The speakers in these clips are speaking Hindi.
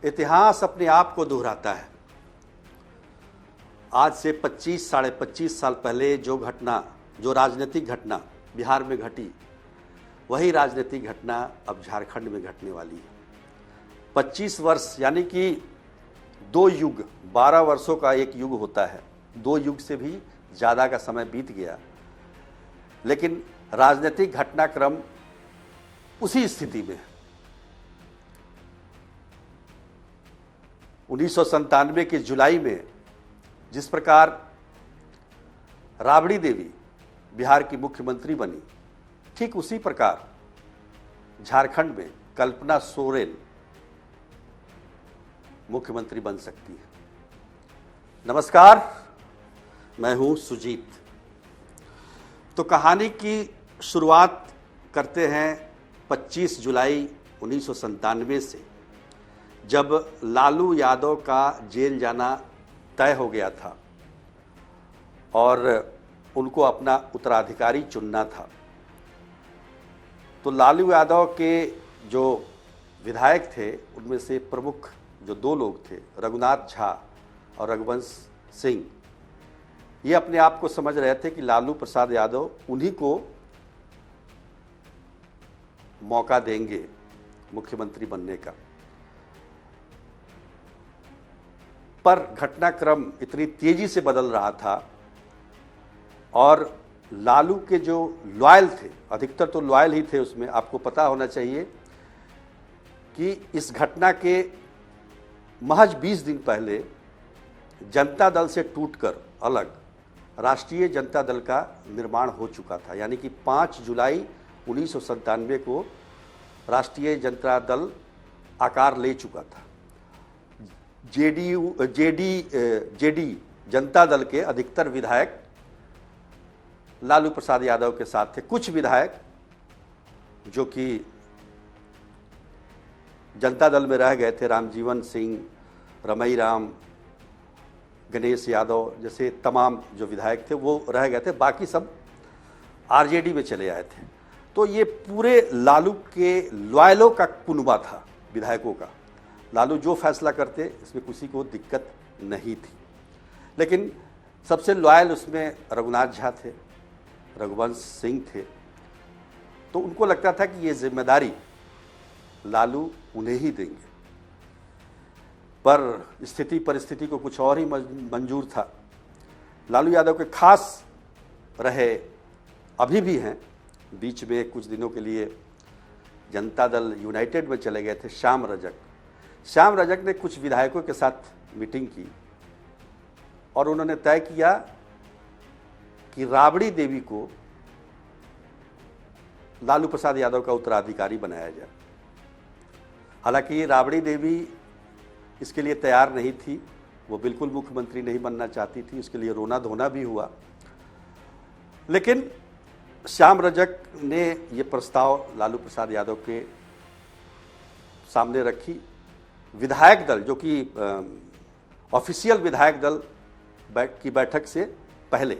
इतिहास अपने आप को दोहराता है। आज से 25 साढ़े 25 साल पहले जो राजनीतिक घटना बिहार में घटी, वही राजनीतिक घटना अब झारखंड में घटने वाली है। 25 वर्ष यानी कि 2 युग, 12 वर्षों का एक युग होता है, 2 युग से भी ज़्यादा का समय बीत गया, लेकिन राजनीतिक घटनाक्रम उसी स्थिति में है। 1997 के जुलाई में जिस प्रकार राबड़ी देवी बिहार की मुख्यमंत्री बनी, ठीक उसी प्रकार झारखंड में कल्पना सोरेन मुख्यमंत्री बन सकती है। नमस्कार, मैं हूं सुजीत। तो कहानी की शुरुआत करते हैं 25 जुलाई 1997 से, जब लालू यादव का जेल जाना तय हो गया था और उनको अपना उत्तराधिकारी चुनना था। तो लालू यादव के जो विधायक थे उनमें से प्रमुख जो 2 लोग थे, रघुनाथ झा और रघुवंश सिंह, ये अपने आप को समझ रहे थे कि लालू प्रसाद यादव उन्हीं को मौका देंगे मुख्यमंत्री बनने का। पर घटनाक्रम इतनी तेजी से बदल रहा था और लालू के जो लॉयल थे, अधिकतर तो लॉयल ही थे, उसमें आपको पता होना चाहिए कि इस घटना के महज 20 दिन पहले जनता दल से टूटकर अलग राष्ट्रीय जनता दल का निर्माण हो चुका था। यानी कि 5 जुलाई 1997 को राष्ट्रीय जनता दल आकार ले चुका था। जेडी जनता दल के अधिकतर विधायक लालू प्रसाद यादव के साथ थे। कुछ विधायक जो कि जनता दल में रह गए थे, रामजीवन सिंह, रमई राम, गणेश यादव जैसे तमाम जो विधायक थे वो रह गए थे, बाकी सब आरजेडी में चले आए थे। तो ये पूरे लालू के लॉयलों का कुनबा था, विधायकों का। लालू जो फैसला करते इसमें किसी को दिक्कत नहीं थी, लेकिन सबसे लॉयल उसमें रघुनाथ झा थे, रघुवंश सिंह थे। तो उनको लगता था कि ये जिम्मेदारी लालू उन्हें ही देंगे, पर स्थिति परिस्थिति को कुछ और ही मंजूर था। लालू यादव के खास रहे, अभी भी हैं, बीच में कुछ दिनों के लिए जनता दल यूनाइटेड में चले गए थे श्याम रजक ने कुछ विधायकों के साथ मीटिंग की और उन्होंने तय किया कि राबड़ी देवी को लालू प्रसाद यादव का उत्तराधिकारी बनाया जाए। हालांकि राबड़ी देवी इसके लिए तैयार नहीं थी, वो बिल्कुल मुख्यमंत्री नहीं बनना चाहती थी, उसके लिए रोना धोना भी हुआ। लेकिन श्याम रजक ने ये प्रस्ताव लालू प्रसाद यादव के सामने रखी। विधायक दल जो कि ऑफिशियल विधायक दल की बैठक से पहले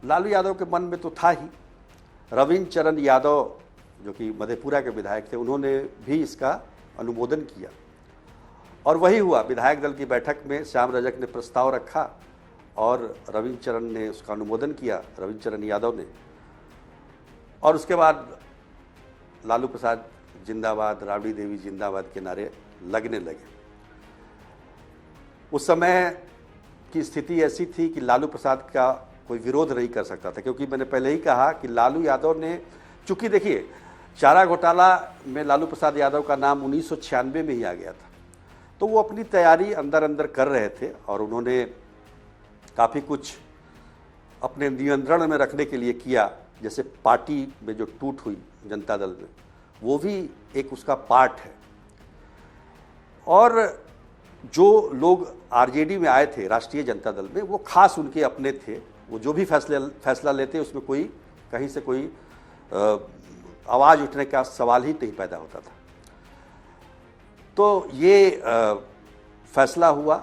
लालू यादव के मन में तो था ही। रविंद्र चरण यादव जो कि मधेपुरा के विधायक थे, उन्होंने भी इसका अनुमोदन किया और वही हुआ। विधायक दल की बैठक में श्याम रजक ने प्रस्ताव रखा और रविंद्र चरण ने उसका अनुमोदन किया, रविंद्र चरण यादव ने। और उसके बाद लालू प्रसाद जिंदाबाद, राबड़ी देवी जिंदाबाद के नारे लगने लगे। उस समय की स्थिति ऐसी थी कि लालू प्रसाद का कोई विरोध नहीं कर सकता था, क्योंकि मैंने पहले ही कहा कि लालू यादव ने, चूंकि देखिए चारा घोटाला में लालू प्रसाद यादव का नाम 1996 में ही आ गया था, तो वो अपनी तैयारी अंदर अंदर कर रहे थे और उन्होंने काफ़ी कुछ अपने नियंत्रण में रखने के लिए किया। जैसे पार्टी में जो टूट हुई जनता दल में, वो भी एक उसका पार्ट है। और जो लोग आरजेडी में आए थे राष्ट्रीय जनता दल में, वो खास उनके अपने थे। वो जो भी फैसला लेते उसमें कोई कहीं से कोई आवाज़ उठने का सवाल ही नहीं पैदा होता था। तो ये फैसला हुआ।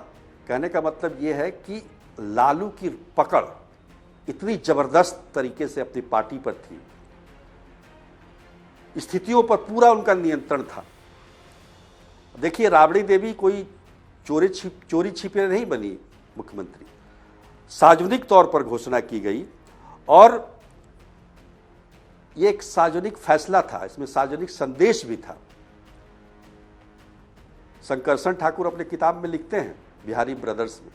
कहने का मतलब ये है कि लालू की पकड़ इतनी ज़बरदस्त तरीके से अपनी पार्टी पर थी, स्थितियों पर पूरा उनका नियंत्रण था देखिए, राबड़ी देवी कोई चोरी छिपे नहीं बनी मुख्यमंत्री, सार्वजनिक तौर पर घोषणा की गई और ये एक सार्वजनिक फैसला था, इसमें सार्वजनिक संदेश भी था। शंकरशन ठाकुर अपने किताब में लिखते हैं बिहारी ब्रदर्स में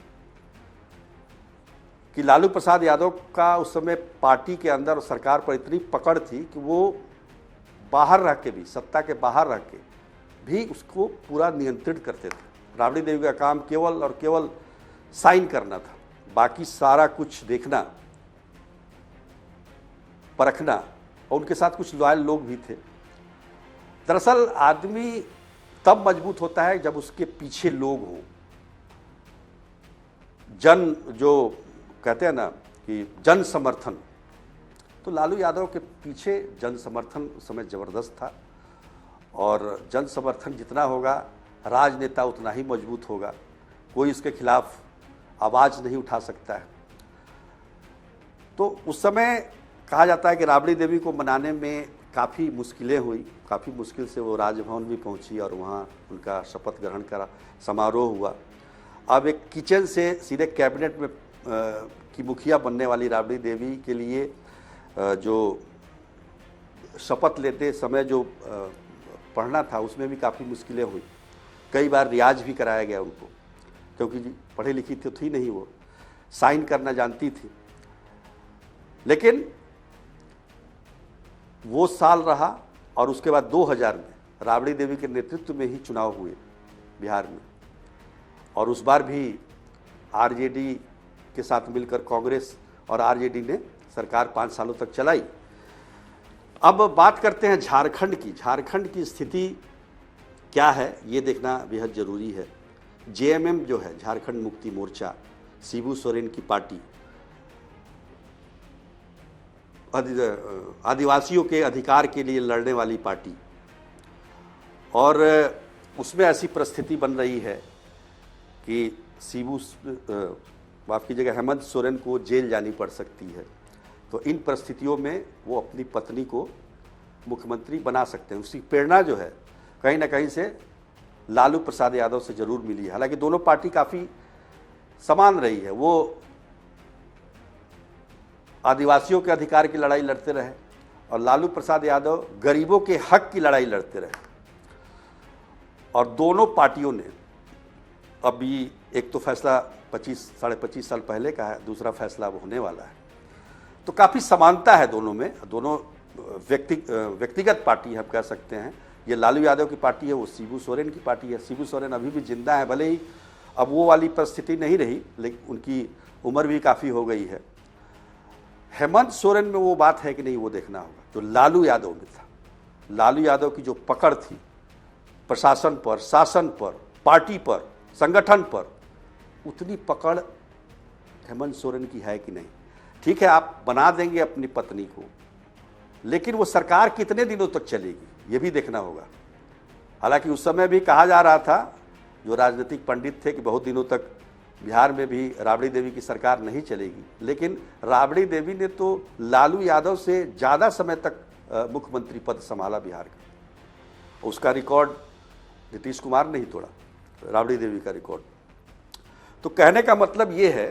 कि लालू प्रसाद यादव का उस समय पार्टी के अंदर और सरकार पर इतनी पकड़ थी कि वो बाहर रह के भी, सत्ता के बाहर रह के भी उसको पूरा नियंत्रित करते थे। राबड़ी देवी का काम केवल और केवल साइन करना था, बाकी सारा कुछ देखना, परखना, और उनके साथ कुछ लॉयल लोग भी थे। दरअसल आदमी तब मजबूत होता है जब उसके पीछे लोग हों, जन, जो कहते हैं ना कि जन समर्थन, तो लालू यादव के पीछे जन समर्थन उस समय ज़बरदस्त था। और जन समर्थन जितना होगा, राजनेता उतना ही मजबूत होगा, कोई इसके खिलाफ आवाज़ नहीं उठा सकता है। तो उस समय कहा जाता है कि राबड़ी देवी को मनाने में काफ़ी मुश्किलें हुई, काफ़ी मुश्किल से वो राजभवन भी पहुंची और वहाँ उनका शपथ ग्रहण का समारोह हुआ। अब एक किचन से सीधे कैबिनेट में की मुखिया बनने वाली राबड़ी देवी के लिए जो शपथ लेते समय जो पढ़ना था, उसमें भी काफ़ी मुश्किलें हुई। कई बार रियाज भी कराया गया उनको, क्योंकि पढ़ी लिखी तो थी नहीं, वो साइन करना जानती थी। लेकिन वो साल रहा और उसके बाद 2000 में राबड़ी देवी के नेतृत्व में ही चुनाव हुए बिहार में, और उस बार भी आरजेडी के साथ मिलकर कांग्रेस और आरजेडी ने सरकार 5 सालों तक चलाई। अब बात करते हैं झारखंड की। झारखंड की स्थिति क्या है ये देखना बेहद ज़रूरी है। जेएमएम जो है, झारखंड मुक्ति मोर्चा, शिबू सोरेन की पार्टी, आदिवासियों के अधिकार के लिए लड़ने वाली पार्टी, और उसमें ऐसी परिस्थिति बन रही है कि माफ़ कीजिएगा, हेमंत सोरेन को जेल जानी पड़ सकती है। तो इन परिस्थितियों में वो अपनी पत्नी को मुख्यमंत्री बना सकते हैं। उसकी प्रेरणा जो है कहीं ना कहीं से लालू प्रसाद यादव से ज़रूर मिली है। हालांकि दोनों पार्टी काफ़ी समान रही है। वो आदिवासियों के अधिकार की लड़ाई लड़ते रहे और लालू प्रसाद यादव गरीबों के हक की लड़ाई लड़ते रहे। और दोनों पार्टियों ने अभी, एक तो फैसला साढ़े 25 साल पहले का है, दूसरा फैसला अब होने वाला है, तो काफ़ी समानता है दोनों में। दोनों व्यक्तिगत पार्टी हम कह सकते हैं। ये लालू यादव की पार्टी है, वो शिबू सोरेन की पार्टी है। शिबू सोरेन अभी भी जिंदा है, भले ही अब वो वाली परिस्थिति नहीं रही, लेकिन उनकी उम्र भी काफ़ी हो गई है। हेमंत सोरेन में वो बात है कि नहीं, वो देखना होगा जो लालू यादव में था। लालू यादव की जो पकड़ थी प्रशासन पर, शासन पर, पार्टी पर, संगठन पर, उतनी पकड़ हेमंत सोरेन की है कि नहीं। ठीक है, आप बना देंगे अपनी पत्नी को, लेकिन वो सरकार कितने दिनों तक चलेगी ये भी देखना होगा। हालांकि उस समय भी कहा जा रहा था, जो राजनीतिक पंडित थे, कि बहुत दिनों तक बिहार में भी राबड़ी देवी की सरकार नहीं चलेगी। लेकिन राबड़ी देवी ने तो लालू यादव से ज़्यादा समय तक मुख्यमंत्री पद संभाला बिहार का। उसका रिकॉर्ड नीतीश कुमार ने ही तोड़ा, राबड़ी देवी का रिकॉर्ड। तो कहने का मतलब ये है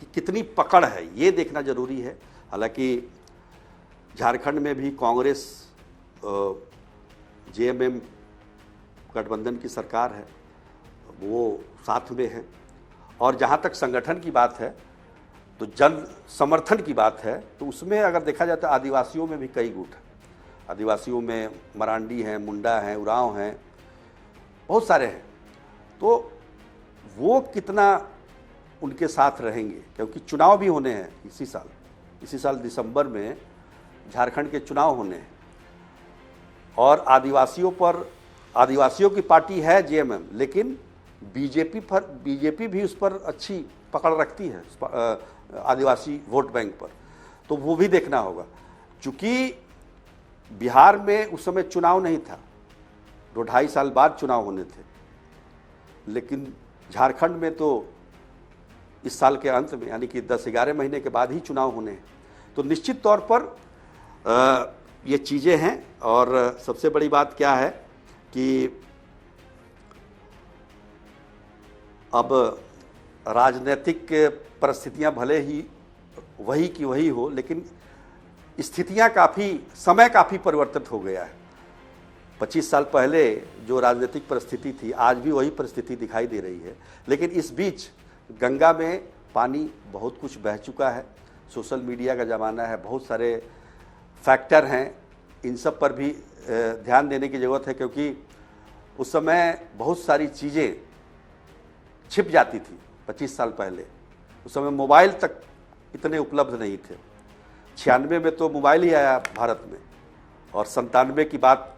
कि कितनी पकड़ है ये देखना जरूरी है। हालांकि झारखंड में भी कांग्रेस जेएमएम गठबंधन की सरकार है, वो साथ में है। और जहाँ तक संगठन की बात है, तो जन समर्थन की बात है, तो उसमें अगर देखा जाए तो आदिवासियों में भी कई गुट हैं। आदिवासियों में मरांडी हैं, मुंडा हैं, उरांव हैं, बहुत सारे हैं। तो वो कितना उनके साथ रहेंगे, क्योंकि चुनाव भी होने हैं इसी साल दिसंबर में झारखंड के चुनाव होने हैं। और आदिवासियों की पार्टी है जेएमएम, लेकिन बीजेपी भी उस पर अच्छी पकड़ रखती है, आदिवासी वोट बैंक पर। तो वो भी देखना होगा। चूँकि बिहार में उस समय चुनाव नहीं था, 2-2.5 साल बाद चुनाव होने थे, लेकिन झारखंड में तो इस साल के अंत में, यानी कि 10-11 महीने के बाद ही चुनाव होने हैं। तो निश्चित तौर पर ये चीज़ें हैं। और सबसे बड़ी बात क्या है कि अब राजनीतिक परिस्थितियां भले ही वही की वही हो, लेकिन स्थितियां समय काफ़ी परिवर्तित हो गया है। 25 साल पहले जो राजनीतिक परिस्थिति थी, आज भी वही परिस्थिति दिखाई दे रही है। लेकिन इस बीच गंगा में पानी बहुत कुछ बह चुका है, सोशल मीडिया का ज़माना है, बहुत सारे फैक्टर हैं, इन सब पर भी ध्यान देने की ज़रूरत है, क्योंकि उस समय बहुत सारी चीज़ें छिप जाती थी। 25 साल पहले उस समय मोबाइल तक इतने उपलब्ध नहीं थे। 96 में तो मोबाइल ही आया भारत में, और 97 की बात,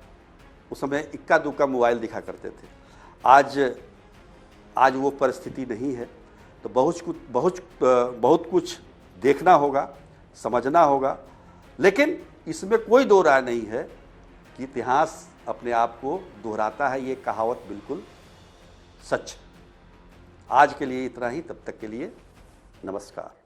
उस समय इक्का दुक्का मोबाइल दिखा करते थे। आज वो परिस्थिति नहीं है। तो बहुत कुछ देखना होगा, समझना होगा, लेकिन इसमें कोई दो राय नहीं है कि इतिहास अपने आप को दोहराता है। ये कहावत बिल्कुल सच। आज के लिए इतना ही, तब तक के लिए नमस्कार।